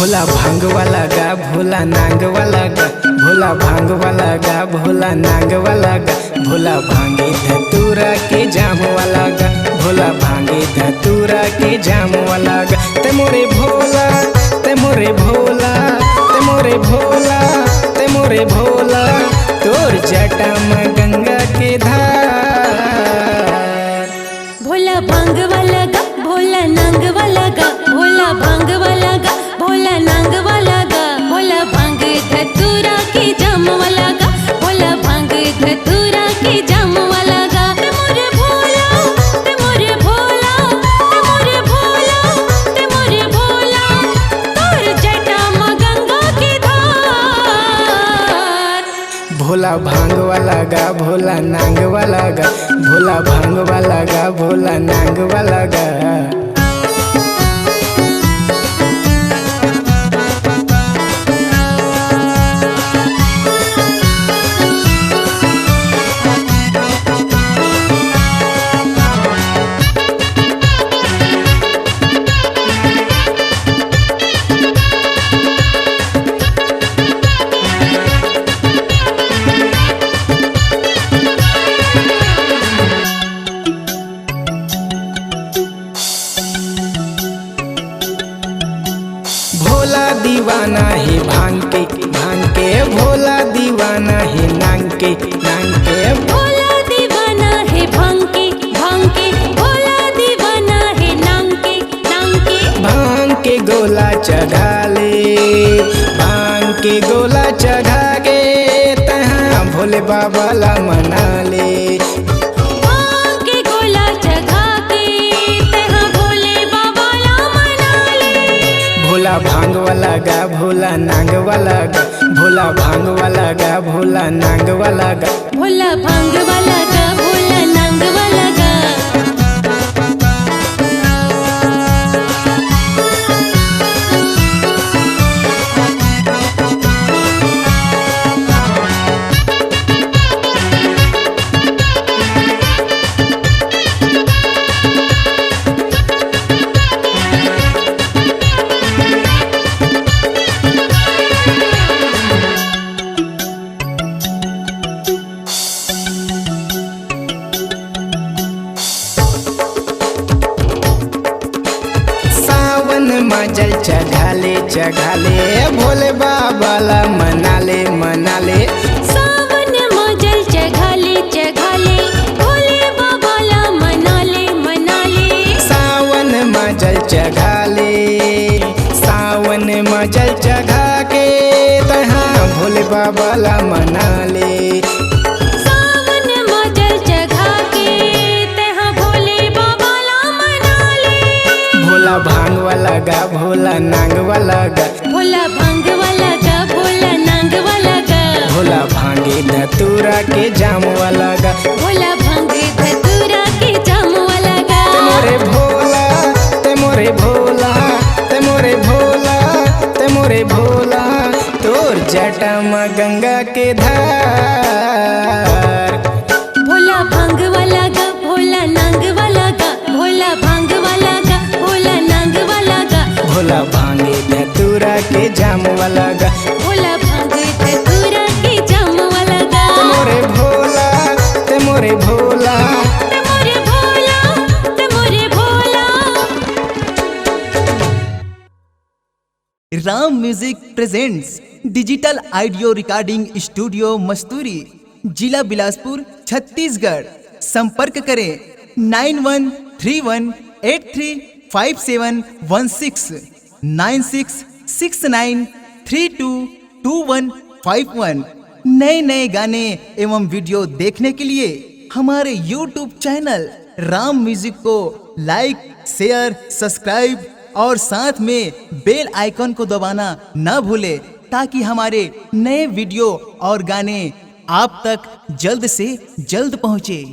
भोला भांग वाला गा भोला नांग वाला गा, भोला भांग वाला गा भोला नांग वाला गा, भोला भांगे धतूरा के जाम वाला गा, भोला भांगे धतूरा के जाम वाला गा। ते मोरे भोला ते मोरे भोला ते मोरे भोला ते मोरे भोला, तोर जटा में गंगा के धार। भोला भांग वाला गा भोला नांग वाला गा, भोला भांग वाला गा भोला नांग वाला गा, भोला भांग धतूरा के जाम वाला गा, भोला भांग धतूरा के जाम वाला गा। ते मोरे भोला ते मोरे भोला ते मोरे भोला ते मोरे भोला, तोर जटा में गंगा के धार। भोला भांग वाला गा भोला नांग वाला गा, भोला भांग वाला गा भोला नांग वाला गा। भोला दीवाना है भांग के भोला दीवाना है नांग के भोला दीवाना है भांग के भोला दीवाना है नांग के भांग के गोला चढ़ा ले, भांग के गोला चढ़ा के तहाँ भोले बाबा ला मना ले। भांग के गोला चढ़ा के तहाँ भोले बाबा ला मना ले। भोला भांग वाला गा भोला नांग वाला गा, भोला भांग वाला गा भोला नांग वाला गा। भोला भांग वाला गा भोला नांग वाला गा। मजल चढ़ाले भोले बाबा ला मनाले सावन मजल चढ़ाले भोले बाबा ला मनाले। सावन मजल चढ़ा के तहाँ भोले बाबा ला मनाले। सावन मजल चढ़ा के तहाँ भोले बाबा ला मनाले। भोला भांग वाला गा भोला नांग वाला गा, भोला भांग वाला गा भोला नांग वाला गा, भोला भांगे धतूरा के जाम वाला गा, भोला भांग धतूरा के जाम वाला गा। ते मोरे भोला ते मोरे भोला ते मोरे भोला ते मोरे भोला, तोर जटा में गंगा के धार। भोला भांग वाला गा भोला नांग वाला गा, भोला भांग वाला गा भोला नांग वाला गा, भोला भांगे धतूरा के जाम वाला गा, भोला भांग धतूरा के जाम वाला गा। ते मोरे भोला ते मोरे भोला ते मोरे भोला ते मोरे Bhola. Ram music presents digital audio recording studio Masturi, जिला बिलासपुर, छत्तीसगढ़। संपर्क करें 9131835716 9669322151। नए गाने एवं वीडियो देखने के लिए हमारे YouTube चैनल राम म्यूजिक को लाइक शेयर सब्सक्राइब और साथ में बेल आइकन को दबाना न भूले, ताकि हमारे नए वीडियो और गाने आप तक जल्द से जल्द पहुंचे।